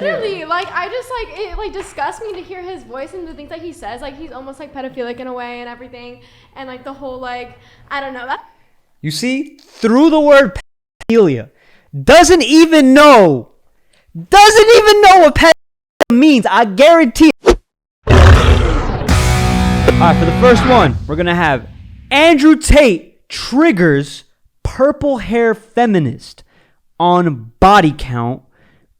Literally, too. like I just like it like disgusts me to hear his voice and the things that he says. Like he's almost like pedophilic in a way and everything, and like the whole like I don't know that. You see, through the word pedophilia, doesn't even know what pedophilia means. I guarantee it. All right, for the first one, we're gonna have Andrew Tate triggers purple hair feminist on body count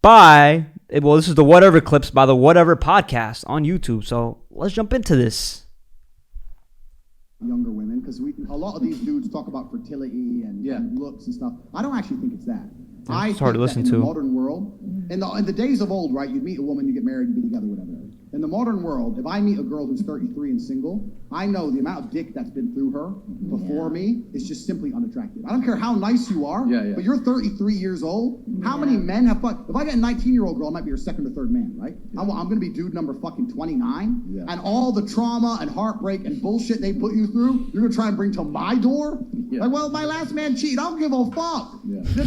by, well, this is the Whatever clips by the Whatever podcast on YouTube. So let's jump into this. Younger women, because a lot of these dudes talk about fertility and looks and stuff. I don't actually think it's that. Yeah, it's hard to listen to. In the modern world, in the days of old, right, you'd meet a woman, you get married, you be together, whatever. In the modern world, if I meet a girl who's 33 and single, I know the amount of dick that's been through her before me is just simply unattractive. I don't care how nice you are, but you're 33 years old. How many men have fun? If I get a 19-year-old girl, I might be her second or third man, right? I'm going to be dude number fucking 29, and all the trauma and heartbreak and bullshit they put you through, you're going to try and bring to my door? Like, well, my last man cheated. I don't give a fuck.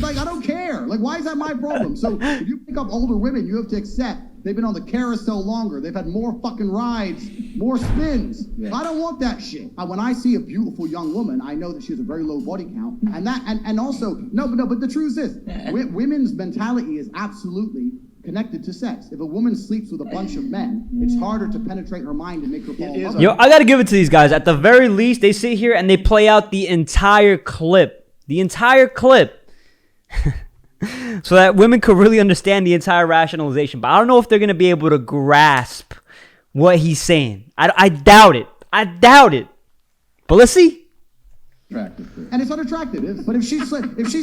Like, I don't care. Like, why is that my problem? So if you pick up older women, you have to accept they've been on the carousel longer. They've had more fucking rides, more spins. I don't want that shit. When I see a beautiful young woman, I know that she has a very low body count. And also, but the truth is this. Women's mentality is absolutely connected to sex. If a woman sleeps with a bunch of men, it's harder to penetrate her mind and make her fall in love. Yo, I got to give it to these guys. At the very least, they sit here and they play out the entire clip. The entire clip. So that women could really understand the entire rationalization. But I don't know if they're going to be able to grasp what he's saying. I doubt it. I doubt it. But let's see. And it's unattractive. But if she's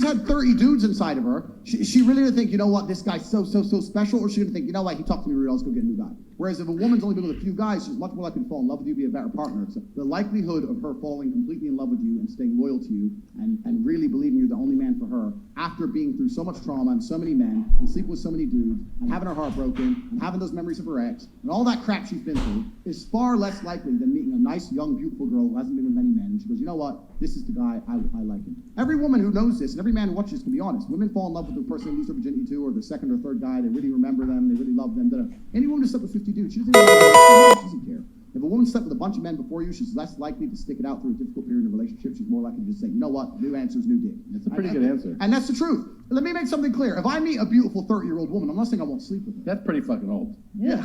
had 30 dudes inside of her, she really gonna think, you know what, this guy's so special, or she's gonna think, you know what, he talked to me real, let's go get a new guy. Whereas if a woman's only been with a few guys, she's much more likely to fall in love with you, be a better partner. So the likelihood of her falling completely in love with you and staying loyal to you and really believing you're the only man for her after being through so much trauma and so many men and sleeping with so many dudes and having her heart broken and having those memories of her ex and all that crap she's been through is far less likely than meeting a nice, young, beautiful girl who hasn't been with many men. And she goes, you know what, this is the guy, I like him. Every woman who knows this and every man who watches this can be honest. Women fall in love with the person they lose their virginity to, or the second or third guy. They really remember them. They really love them. Any woman who slept with 50 dudes, she doesn't care. If a woman slept with a bunch of men before you, she's less likely to stick it out through a difficult period in a relationship. She's more likely to just say, you know what, new answer's new dick. That's a pretty good answer. And that's the truth. Let me make something clear. If I meet a beautiful 30-year-old woman, I'm not saying I won't sleep with her. That's pretty fucking old. Yeah.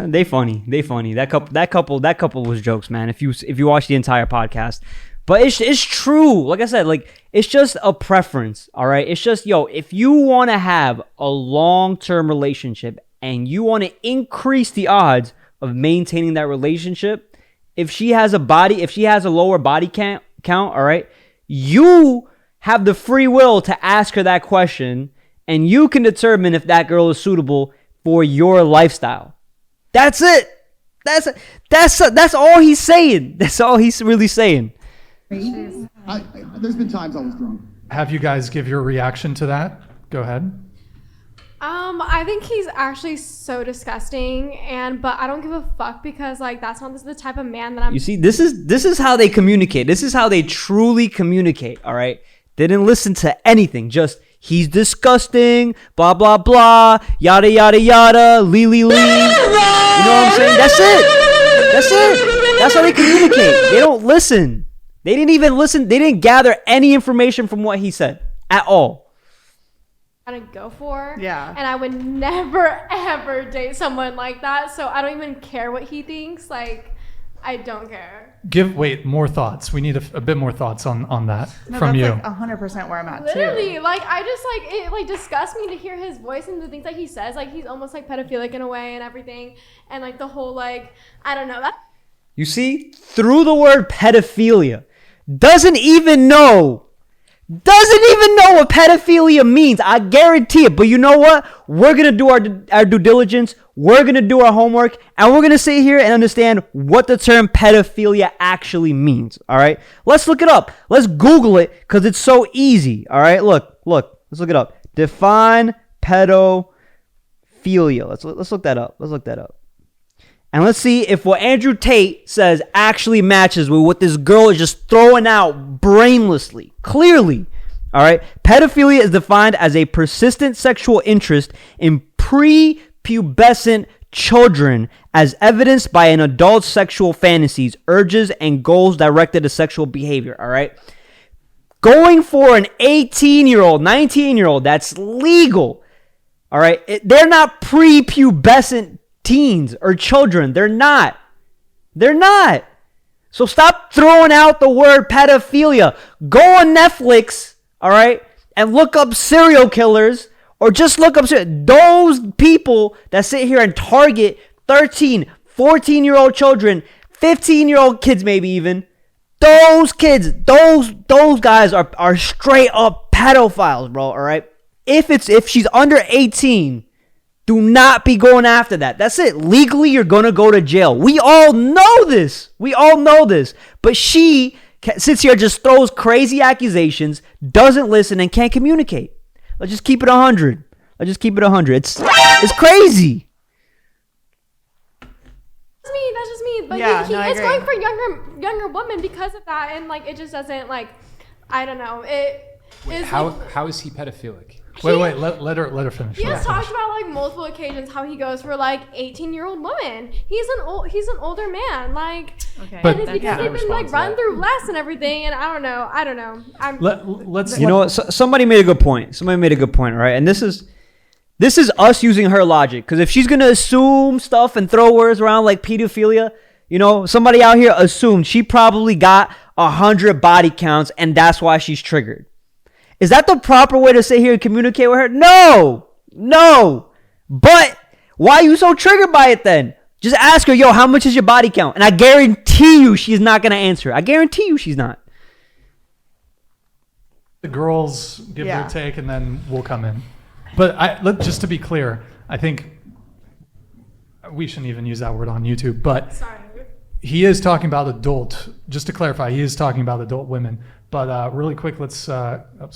They funny. That couple was jokes, man. If you watch the entire podcast. But it's true. Like I said, like it's just a preference, all right? It's just, if you want to have a long-term relationship and you want to increase the odds of maintaining that relationship, if she has a lower body count, all right, you have the free will to ask her that question and you can determine if that girl is suitable for your lifestyle. That's it. That's all he's saying. That's all he's really saying. There's been times I was drunk. Have you guys give your reaction to that? Go ahead. I think he's actually so disgusting, but I don't give a fuck because like that's not the type of man that I'm. You see, this is how they communicate. This is how they truly communicate. All right, they didn't listen to anything. Just he's disgusting. Blah blah blah. Yada yada yada. Lee lee lee. You know what I'm saying? That's it. That's how they communicate. They don't listen. They didn't even listen. They didn't gather any information from what he said at all. To go for. Yeah. And I would never, ever date someone like that. So I don't even care what he thinks. Like, I don't care. More thoughts. We need a bit more thoughts on that from that's you. Like 100% where I'm at Literally, too. like I just like it like disgusts me to hear his voice and the things that he says. Like he's almost like pedophilic in a way and everything. And like the whole like, I don't know. That. You see, through the word pedophilia, doesn't even know what pedophilia means. I guarantee it. But you know what? We're going to do our due diligence. We're going to do our homework. And we're going to sit here and understand what the term pedophilia actually means. All right? Let's look it up. Let's Google it because it's so easy. All right? Look. Let's look it up. Define pedophilia. Let's look that up. And let's see if what Andrew Tate says actually matches with what this girl is just throwing out brainlessly, clearly. All right. Pedophilia is defined as a persistent sexual interest in prepubescent children as evidenced by an adult's sexual fantasies, urges, and goals directed to sexual behavior. All right. Going for an 18-year-old, 19-year-old, that's legal. All right. They're not prepubescent teens or children. They're not. They're not. So stop throwing out the word pedophilia. Go on Netflix, all right, and look up serial killers, or just look up those people that sit here and target 13, 14-year-old children, 15-year-old kids maybe even. Those kids, those guys are straight up pedophiles, bro, all right? If she's under 18, do not be going after that. That's it. Legally, you're going to go to jail. We all know this. But she sits here, just throws crazy accusations, doesn't listen, and can't communicate. Let's just keep it 100. It's crazy. That's just me. But Yeah, he no, I is agree. going for younger women because of that, and like it just doesn't like. I don't know. It is. How is he pedophilic? Wait. Let her finish. He Let her has talked finish. about like multiple occasions how he goes for like 18-year-old women. He's an older man, like, Okay. But- and it's because they've been like run through less and everything. And I don't know. Let's. You know what? Somebody made a good point. All right? And this is us using her logic. Because if she's going to assume stuff and throw words around like pedophilia, you know, somebody out here assumed she probably got 100 body counts and that's why she's triggered. Is that the proper way to sit here and communicate with her? No. But why are you so triggered by it then? Just ask her, yo, how much is your body count? And I guarantee you she's not going to answer. I guarantee you she's not. The girls give Yeah. their take, and then we'll come in. But just to be clear, I think we shouldn't even use that word on YouTube. But Sorry. he is talking about adult. Just to clarify, he is talking about adult women. But really quick, let's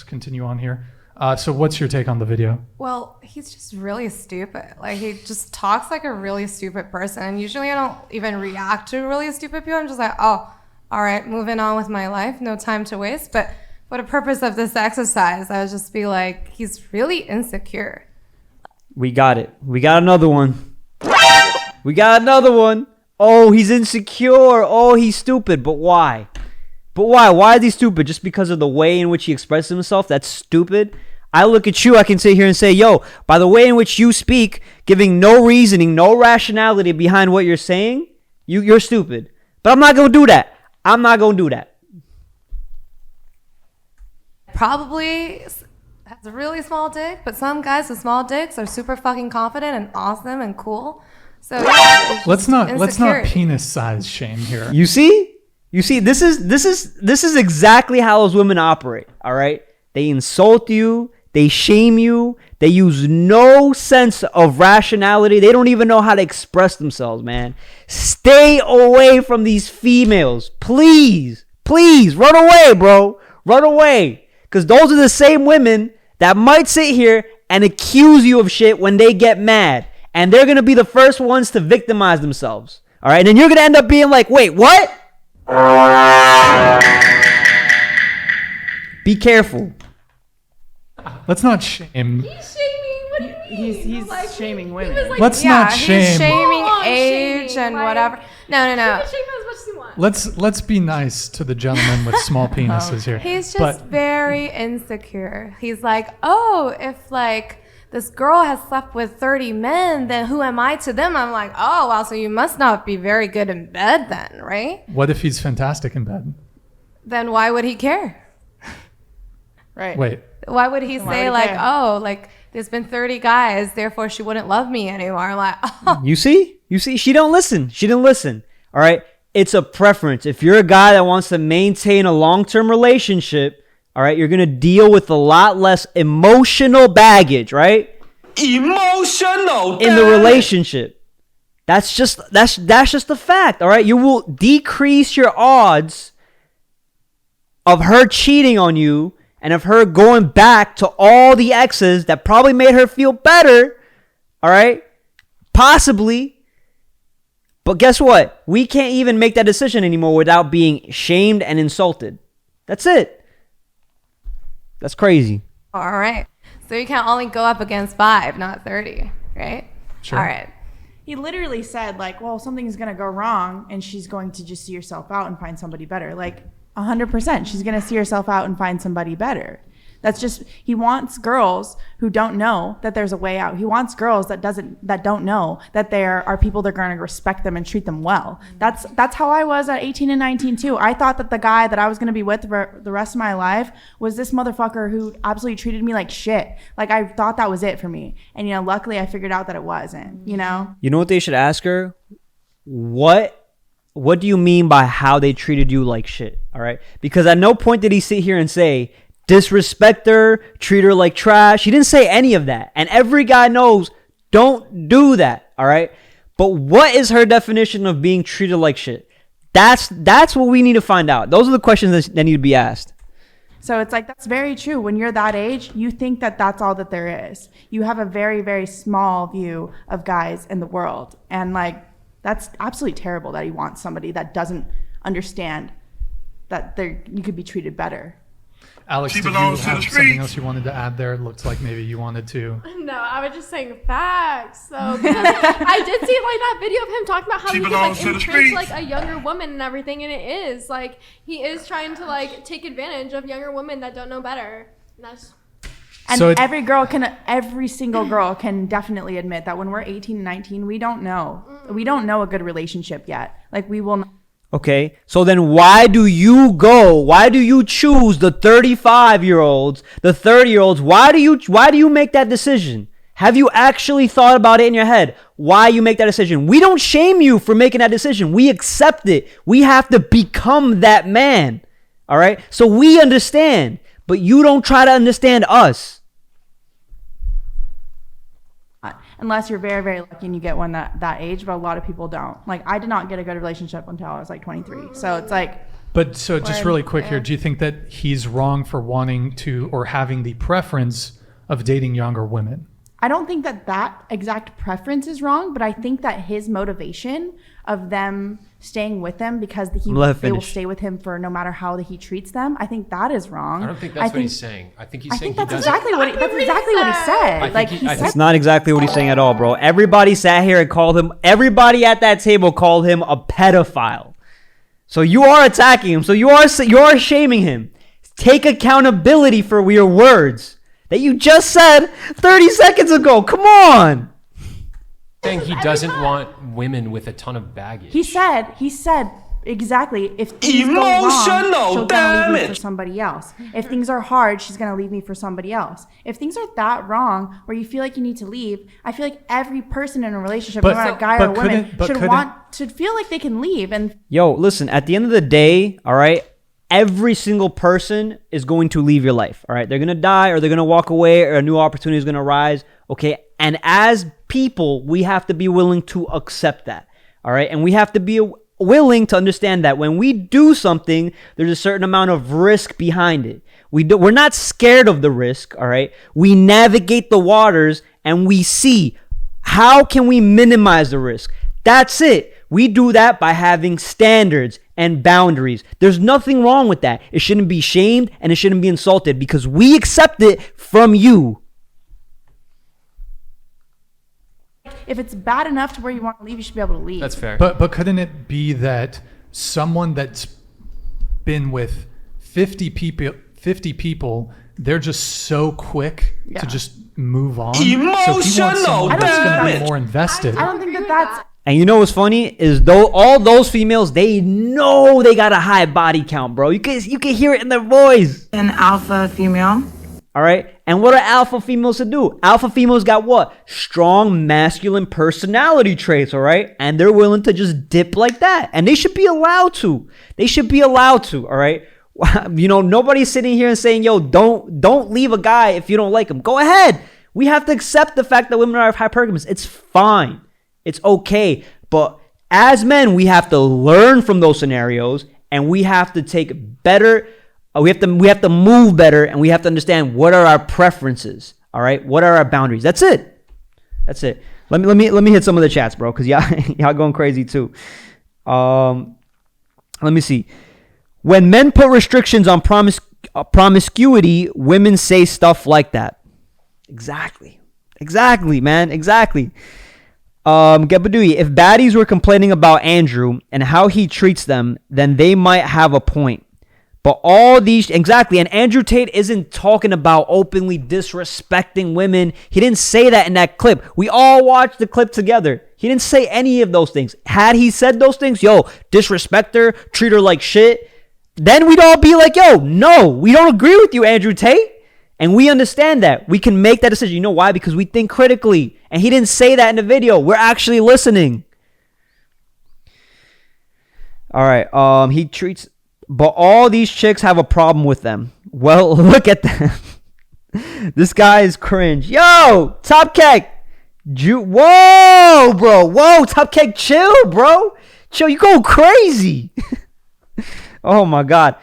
continue on here. So what's your take on the video? Well, he's just really stupid. Like, he just talks like a really stupid person. And usually I don't even react to really stupid people. I'm just like, oh, all right, moving on with my life. No time to waste. But for the purpose of this exercise, I would just be like, he's really insecure. We got it. We got another one. Oh, he's insecure. Oh, he's stupid. But why? Why is he stupid? Just because of the way in which he expresses himself? That's stupid. I look at you, I can sit here and say, yo, by the way in which you speak, giving no reasoning, no rationality behind what you're saying, you're stupid. But I'm not going to do that. Probably has a really small dick, but some guys with small dicks are super fucking confident and awesome and cool. So yeah, it's Let's just not insecurity. penis size shame here. You see, this is exactly how those women operate. All right, they insult you, they shame you, they use no sense of rationality. They don't even know how to express themselves, man. Stay away from these females, please, run away, bro, run away, because those are the same women that might sit here and accuse you of shit when they get mad, and they're gonna be the first ones to victimize themselves. All right, and then you're gonna end up being like, wait, what? Be careful. Let's not shame. He's shaming. What do you mean? He's Like, shaming he women. was like, Let's Yeah, not shame. he's shaming Full-on age shaming, and like- whatever. No. You can shame him as much as you want. Let's be nice to the gentlemen with small penises here. He's just But very insecure. He's like, oh, if like this girl has slept with 30 men, then who am I to them? I'm like, oh, well, so you must not be very good in bed then, right? what if he's fantastic in bed? Then why would he care? Right. Wait, Why would he Why say would he like, care? oh, like there's been 30 guys, therefore she wouldn't love me anymore? I'm like, oh, You see, she don't listen. She didn't listen. All right. It's a preference. If you're a guy that wants to maintain a long-term relationship, all right, you're going to deal with a lot less emotional baggage, right? Emotional In the relationship. That's just a fact, all right? You will decrease your odds of her cheating on you and of her going back to all the exes that probably made her feel better, all right? Possibly. But guess what? We can't even make that decision anymore without being shamed and insulted. That's it. That's crazy. All right. So you can only go up against 5, not 30, right? Sure. All right. He literally said, like, well, something's going to go wrong and she's going to just see herself out and find somebody better. Like, 100%. She's going to see herself out and find somebody better. That's just, he wants girls who don't know that there's a way out. He wants girls that don't know that there are people that are going to respect them and treat them well. That's how I was at 18 and 19 too. I thought that the guy that I was going to be with for the rest of my life was this motherfucker who absolutely treated me like shit. Like, I thought that was it for me. And, luckily I figured out that it wasn't, You know what they should ask her? What do you mean by how they treated you like shit? All right. Because at no point did he sit here and say, disrespect her, treat her like trash. He didn't say any of that. And every guy knows, don't do that. All right. But what is her definition of being treated like shit? That's what we need to find out. Those are the questions that need to be asked. So it's like, that's very true. When you're that age, you think that that's all that there is. You have a very, very small view of guys in the world. And like, that's absolutely terrible that he wants somebody that doesn't understand that you could be treated better. Alex, did you have something else you wanted to add there? It looks like maybe you wanted to. No, I was just saying facts. So because I did see like that video of him talking about how he could like imprint like a younger woman and everything, and it is like he is trying to like take advantage of younger women that don't know better. And so every single girl can definitely admit that when we're 18 and 19, we don't know. We don't know a good relationship yet. Like, we will not. Okay, so then why do you choose the 35-year-olds, the 30-year-olds? Why do you make that decision? Have you actually thought about it in your head? Why you make that decision? We don't shame you for making that decision. We accept it. We have to become that man. All right? So we understand, but you don't try to understand us. Unless you're very, very lucky and you get one that age, but a lot of people don't. Like, I did not get a good relationship until I was like 23. So it's like. But so just really quick here, do you think that he's wrong for wanting to or having the preference of dating younger women? I don't think that exact preference is wrong, but I think that his motivation of them staying with him because they will stay with him for no matter how he treats them, I think that is wrong. I don't think that's what he's saying. I think he's saying that's exactly what he said. That's not exactly what he's saying at all, bro. Everybody sat here and everybody at that table called him a pedophile. So you are attacking him. So you are shaming him. Take accountability for your words that you just said 30 seconds ago. Come on. Saying he doesn't want women with a ton of baggage. He said exactly, if things go wrong, she'll gonna leave me for somebody else. If things are hard, she's gonna leave me for somebody else. If things are that wrong where you feel like you need to leave, I feel like every person in a relationship, no matter guy or woman, should feel like they can leave. And listen, at the end of the day, all right, every single person is going to leave your life, all right? They're going to die or they're going to walk away or a new opportunity is going to rise, okay? And as people, we have to be willing to accept that, all right? And we have to be willing to understand that when we do something, there's a certain amount of risk behind it. We're not scared of the risk, all right? We navigate the waters and we see how can we minimize the risk. That's it. We do that by having standards and boundaries. There's nothing wrong with that. It shouldn't be shamed and it shouldn't be insulted because we accept it from you. If it's bad enough to where you want to leave, you should be able to leave. That's fair. But couldn't it be that someone that's been with 50 people, they're just so quick to just move on? So if he wants someone that's going to be more invested. I don't think that's... And you know what's funny is all those females, they know they got a high body count, bro. You can hear it in their voice. An alpha female. All right. And what are alpha females to do? Alpha females got what? Strong masculine personality traits, all right? And they're willing to just dip like that. And they should be allowed to. All right? Nobody's sitting here and saying, yo, don't leave a guy if you don't like him. Go ahead. We have to accept the fact that women are hypergamous. It's fine. It's okay. But as men, we have to learn from those scenarios and we have to take better, we have to move better, and we have to understand what are our preferences. All right? What are our boundaries? That's it. Let me hit some of the chats, bro, because y'all going crazy too. Let me see. When men put restrictions on promiscuity, women say stuff like that. Exactly, man, exactly. Gabadui, if baddies were complaining about Andrew and how he treats them, then they might have a point. But all these, exactly, and Andrew Tate isn't talking about openly disrespecting women. He didn't say that in that clip. We all watched the clip together. He didn't say any of those things. Had he said those things, yo, disrespect her, treat her like shit, then we'd all be like, yo, no, we don't agree with you, Andrew Tate. And we understand that. We can make that decision. You know why? Because we think critically. And he didn't say that in the video. We're actually listening. All right. He treats... But all these chicks have a problem with them. Well, look at them. This guy is cringe. Yo, Top Keg. Whoa, bro. Whoa, Top Keg, chill, bro. Chill, you go crazy. Oh, my God.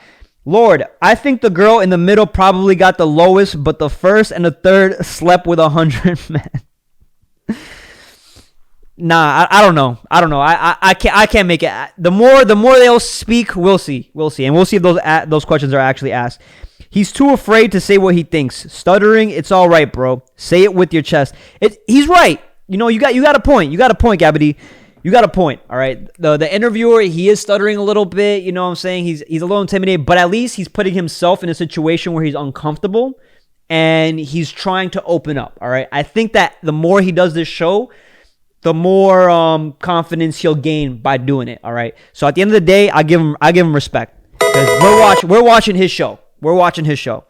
Lord, I think the girl in the middle probably got the lowest, but the first and the third slept with 100 men. Nah, I don't know. I can't make it. The more they'll speak, we'll see, and we'll see if those questions are actually asked. He's too afraid to say what he thinks. Stuttering, it's all right, bro. Say it with your chest. He's right. You know, you got a point. You got a point, Gabby. You got a point. All right. The interviewer, he is stuttering a little bit. You know what I'm saying? He's a little intimidated, but at least he's putting himself in a situation where he's uncomfortable and he's trying to open up. All right. I think that the more he does this show, the more confidence he'll gain by doing it. All right. So at the end of the day, I give him respect because we're watching his show. We're watching his show.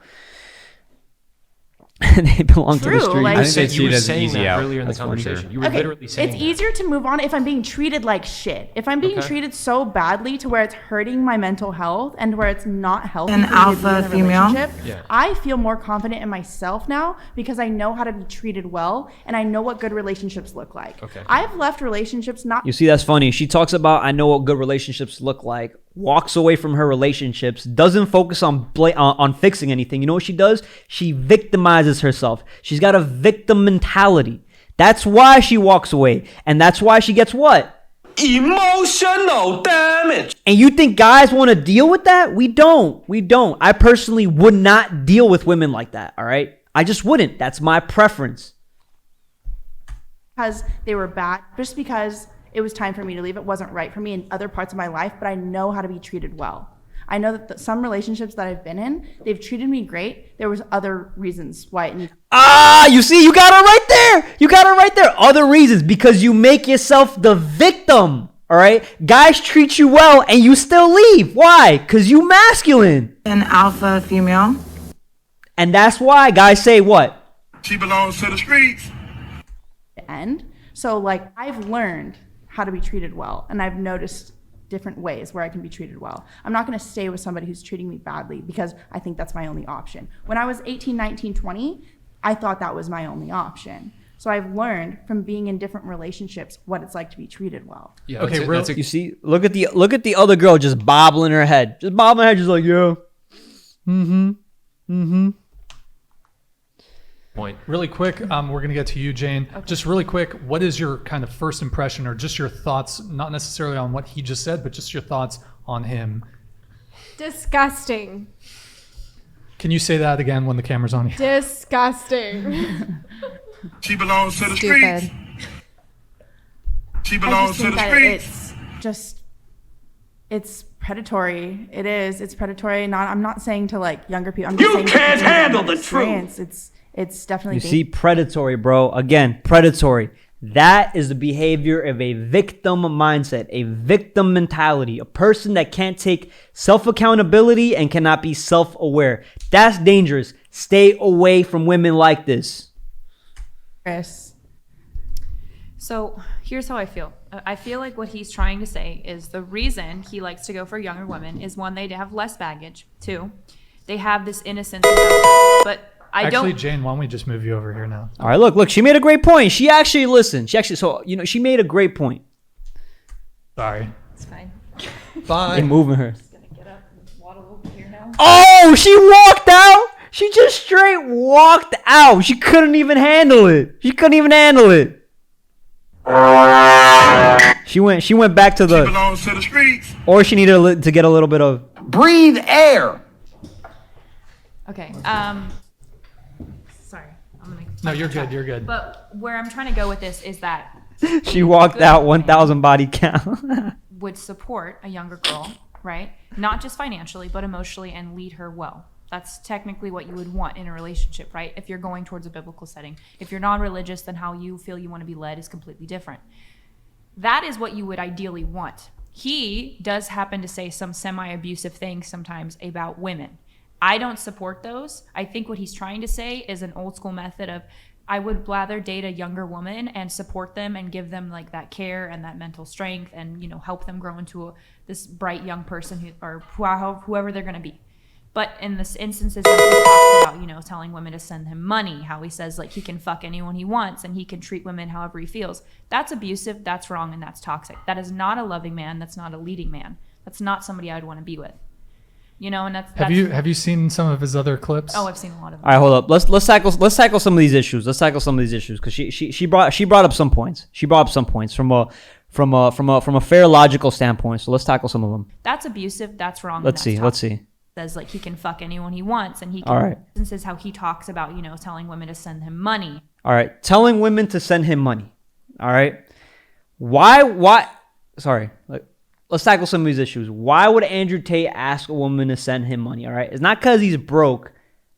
They belong to the street. Like, I said you were saying that earlier in the conversation. Sure. You were literally saying it's easier to move on if I'm being treated like shit. If I'm being treated so badly to where it's hurting my mental health and where it's not healthy an alpha female, I feel more confident in myself now because I know how to be treated well and I know what good relationships look like. I've left relationships not. You see, that's funny. She talks about I know what good relationships look like. Walks away from her relationships, doesn't focus on fixing anything. You know what she does? She victimizes herself. She's got a victim mentality. That's why she walks away. And that's why she gets what? Emotional damage. And you think guys want to deal with that? We don't. I personally would not deal with women like that, all right? I just wouldn't. That's my preference. Because they were bad, just because it was time for me to leave. It wasn't right for me in other parts of my life, but I know how to be treated well. I know that some relationships that I've been in, they've treated me great. There was other reasons why it needed. You see, you got it right there. Other reasons, because you make yourself the victim. All right, guys treat you well and you still leave. Why? Because you masculine. An alpha female. And that's why guys say what? She belongs to the streets. And so, like, I've learned how to be treated well, and I've noticed different ways where I can be treated well. I'm not going to stay with somebody who's treating me badly because I think that's my only option. When I was 18, 19, 20, I thought that was my only option. So I've learned from being in different relationships what it's like to be treated well. Yeah. Okay. You see, look at the other girl just bobbling her head, just like, yeah. Point. Really quick, we're going to get to you, Jane. Okay. Just really quick, what is your kind of first impression or just your thoughts, not necessarily on what he just said, but just your thoughts on him? Disgusting. Can you say that again when the camera's on you? Disgusting. She belongs to the streets. She belongs to the streets. It's predatory. It is. It's predatory. I'm not saying to like younger people. I'm just saying can't handle the truth. It's definitely. You see, predatory, bro. Again, predatory. That is the behavior of a victim mindset, a victim mentality, a person that can't take self-accountability and cannot be self-aware. That's dangerous. Stay away from women like this. Chris. So here's how I feel. I feel like what he's trying to say is the reason he likes to go for younger women is one, they have less baggage. Two, they have this innocence. But Actually, Jane, why don't we just move you over here now? All right, look, she made a great point. She actually listened. She made a great point. Sorry. It's fine. Bye. They're moving her. Just gonna get up and waddle over here now. Oh, she walked out. She just straight walked out. She couldn't even handle it. She went back to the. She belongs to the streets. Or she needed to get a little bit of breathe air. Okay. Sorry. No, you're good. You're good. But where I'm trying to go with this is that She walked out 1,000 body count. would support a younger girl, right? Not just financially, but emotionally, and lead her well. That's technically what you would want in a relationship, right? If you're going towards a biblical setting. If you're non-religious, then how you feel you want to be led is completely different. That is what you would ideally want. He does happen to say some semi-abusive things sometimes about women. I don't support those. I think what he's trying to say is an old school method of, I would rather date a younger woman and support them and give them like that care and that mental strength and, you know, help them grow into this bright young person whoever they're going to be. But in this instances that he talks about, you know, telling women to send him money, how he says like he can fuck anyone he wants and he can treat women however he feels. That's abusive, that's wrong, and that's toxic. That is not a loving man. That's not a leading man. That's not somebody I would want to be with. You know, and that's have you seen some of his other clips? Oh, I've seen a lot of them. All right, hold up. Let's tackle some of these issues. Let's tackle some of these issues because she brought up some points. She brought up some points from a fair logical standpoint. So let's tackle some of them. That's abusive. That's wrong. Let's see. Says like he can fuck anyone he wants and he can. All right. This is how he talks about, you know, telling women to send him money. All right, telling women to send him money. All right, why? Sorry. Let's tackle some of these issues. Why would Andrew Tate ask a woman to send him money? All right, it's not because he's broke.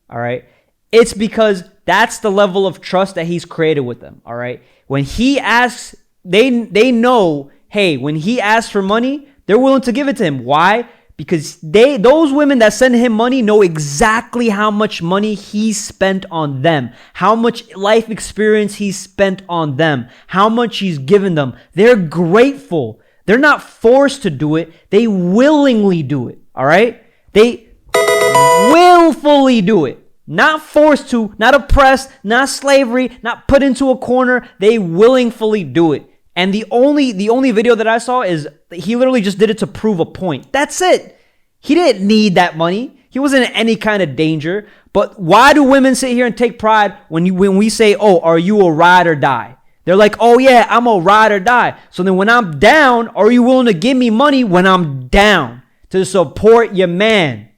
All right, it's because that's the level of trust that he's created with them. All right, when he asks, they know. Hey, when he asks for money, they're willing to give it to him. Why? Because those women that send him money know exactly how much money he spent on them, how much life experience he spent on them, how much he's given them. They're grateful. They're not forced to do it. They willingly do it. All right? They willfully do it. Not forced to, not oppressed, not slavery, not put into a corner. They willingly do it. And the only video that I saw is he literally just did it to prove a point. That's it. He didn't need that money. He wasn't in any kind of danger. But why do women sit here and take pride when we say, oh, are you a ride or die? They're like, oh yeah, I'm a ride or die. So then when I'm down, are you willing to give me money when I'm down to support your man?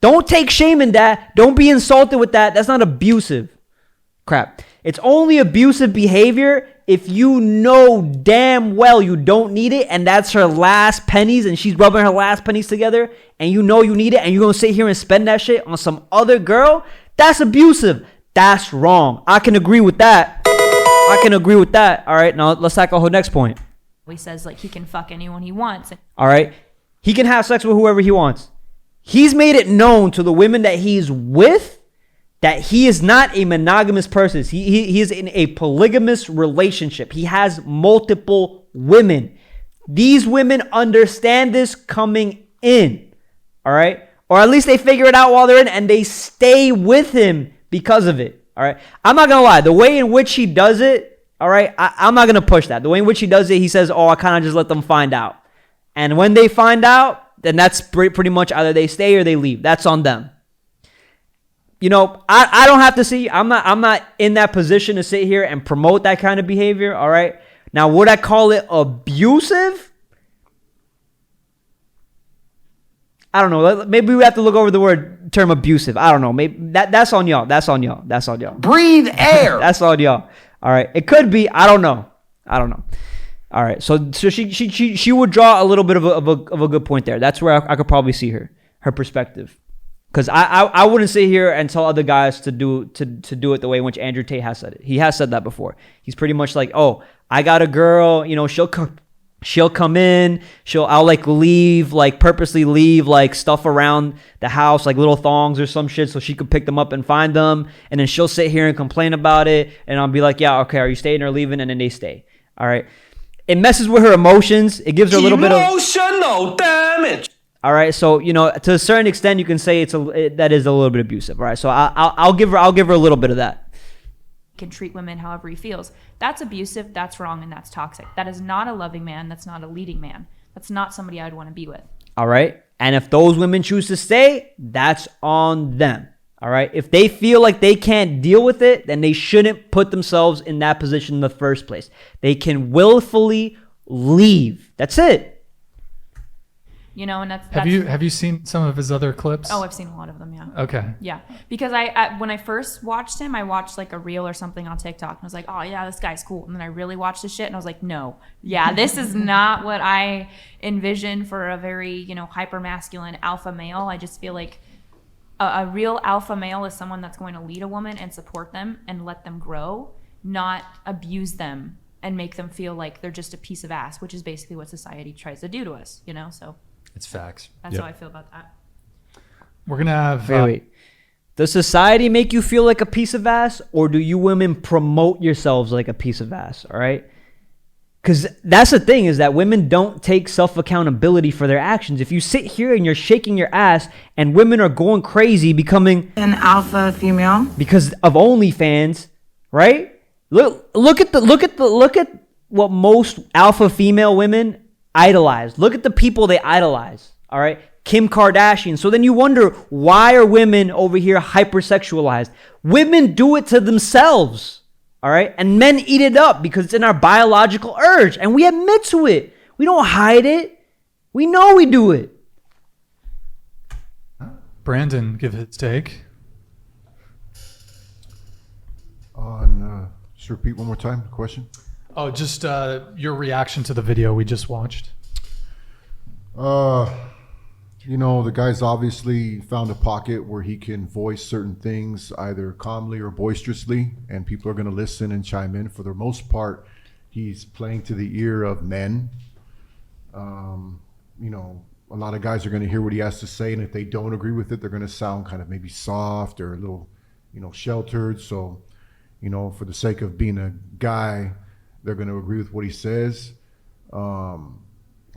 Don't take shame in that. Don't be insulted with that. That's not abusive. Crap. It's only abusive behavior if you know damn well you don't need it and that's her last pennies and she's rubbing her last pennies together and you know you need it and you're going to sit here and spend that shit on some other girl. That's abusive. That's wrong. I can agree with that. All right, now let's tackle her next point. He says like he can fuck anyone he wants. All right. He can have sex with whoever he wants. He's made it known to the women that he's with that he is not a monogamous person. He is in a polygamous relationship. He has multiple women. These women understand this coming in. All right. Or at least they figure it out while they're in and they stay with him because of it. All right. I'm not going to lie. The way in which he does it, all right, I'm not going to push that. The way in which he does it, he says, oh, I kind of just let them find out. And when they find out, then that's pretty much either they stay or they leave. That's on them. You know, I don't have to see. I'm not in that position to sit here and promote that kind of behavior. All right. Now, would I call it abusive? I don't know. Maybe we have to look over the term abusive. I don't know. Maybe that's on y'all. That's on y'all. Breathe air. That's on y'all. All right. It could be. I don't know. All right. So she would draw a little bit of a good point there. That's where I could probably see her perspective. Because I wouldn't sit here and tell other guys to do it the way in which Andrew Tate has said it. He has said that before. He's pretty much like, oh, I got a girl, you know, she'll come in, I'll like leave, like purposely leave like stuff around the house, like little thongs or some shit so she could pick them up and find them. And then she'll sit here and complain about it. And I'll be like, yeah, okay, are you staying or leaving? And then they stay. All right. It messes with her emotions. It gives her a little bit of emotional damage. All right, so you know, to a certain extent, you can say that is a little bit abusive. All right, so I'll give her a little bit of that. Can treat women however he feels. That's abusive. That's wrong, and that's toxic. That is not a loving man. That's not a leading man. That's not somebody I'd want to be with. All right, and if those women choose to stay, that's on them. All right, if they feel like they can't deal with it, then they shouldn't put themselves in that position in the first place. They can willfully leave. That's it. you know, and Have you seen some of his other clips? Oh, I've seen a lot of them, yeah. Okay. Yeah, because I when I first watched him, I watched like a reel or something on TikTok, and I was like, oh yeah, this guy's cool. And then I really watched his shit, and I was like, no, yeah, this is not what I envision for a very, you know, hyper masculine alpha male. I just feel like a real alpha male is someone that's going to lead a woman and support them and let them grow, not abuse them and make them feel like they're just a piece of ass, which is basically what society tries to do to us, you know? So It's facts. that's how I feel about that. We're gonna have. Wait. Does society make you feel like a piece of ass, or do you women promote yourselves like a piece of ass? All right. Because that's the thing, is that women don't take self-accountability for their actions. If you sit here and you're shaking your ass and women are going crazy becoming an alpha female because of OnlyFans, right? Look at what most alpha female women idolize. Look at the people they idolize, all right? Kim Kardashian. So then you wonder, why are women over here hypersexualized? Women do it to themselves. All right. And men eat it up because it's in our biological urge. And we admit to it. We don't hide it. We know we do it. Brandon, give his take. Just repeat one more time the question. Oh, just your reaction to the video we just watched. You know, the guy's obviously found a pocket where he can voice certain things either calmly or boisterously, and people are going to listen and chime in. For the most part, he's playing to the ear of men. You know, a lot of guys are going to hear what he has to say, and if they don't agree with it, they're going to sound kind of maybe soft or a little, you know, sheltered. So, you know, for the sake of being a guy, they're going to agree with what he says.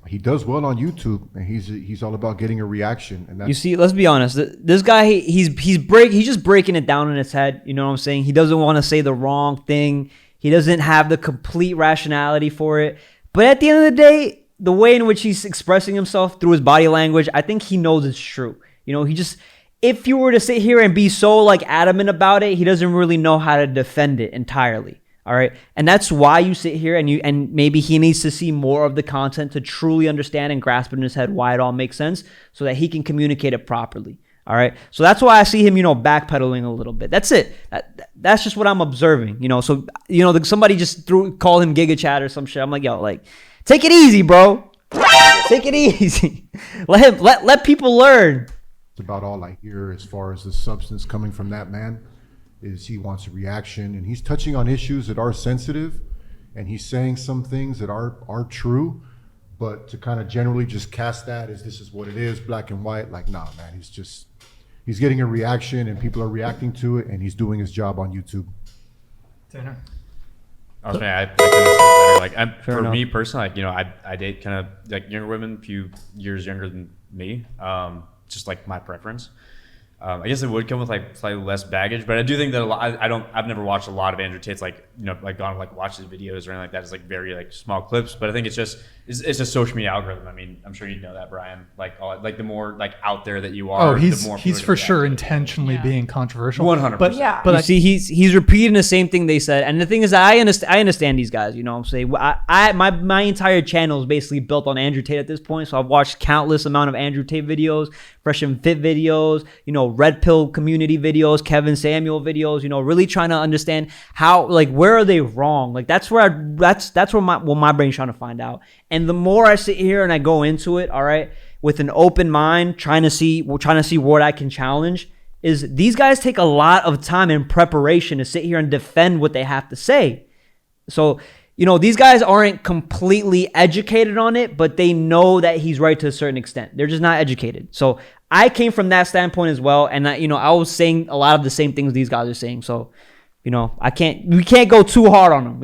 He does well on YouTube, and he's all about getting a reaction. And that's, you see, let's be honest. This guy, he's just breaking it down in his head. You know what I'm saying? He doesn't want to say the wrong thing. He doesn't have the complete rationality for it. But at the end of the day, the way in which he's expressing himself through his body language, I think he knows it's true. You know, if you were to sit here and be so like adamant about it, he doesn't really know how to defend it entirely. All right. And that's why you sit here and maybe he needs to see more of the content to truly understand and grasp it in his head why it all makes sense so that he can communicate it properly. All right. So that's why I see him, you know, backpedaling a little bit. That's it. That's just what I'm observing, you know. So, you know, somebody just called him Giga Chad or some shit. I'm like, yo, like, take it easy, bro. Take it easy. Let people learn. It's about all I hear as far as the substance coming from that man. Is he wants a reaction, and he's touching on issues that are sensitive, and he's saying some things that are true, but to kind of generally just cast that as this is what it is, black and white, like, nah, man, he's getting a reaction, and people are reacting to it, and he's doing his job on YouTube. Tanner? I was saying, I couldn't say it better. Like, for enough. me personally, like, you know, I date kind of like younger women, a few years younger than me, just like my preference. I guess it would come with like slightly less baggage, but I do think that a lot. I've never watched a lot of Andrew Tate's, like, you know, like gone like watch his videos or anything like that. It's like very like small clips, but I think it's a social media algorithm. I mean, I'm sure you know that, Brian. Like the more like out there that you are, the more he's for sure intentionally being controversial. 100%. But Yeah. But you see, he's repeating the same thing they said, and the thing is that I understand these guys. You know what I'm saying? My entire channel is basically built on Andrew Tate at this point, so I've watched countless amount of Andrew Tate videos, Fresh and Fit videos, you know, Red Pill community videos, Kevin Samuel videos. You know, really trying to understand how, like, where are they wrong? Like that's where my brain's trying to find out. And the more I sit here and I go into it, all right, with an open mind, trying to see what I can challenge. Is these guys take a lot of time in preparation to sit here and defend what they have to say. So, you know, these guys aren't completely educated on it, but they know that he's right to a certain extent. They're just not educated. So I came from that standpoint as well. And, I was saying a lot of the same things these guys are saying. So, you know, we can't go too hard on them.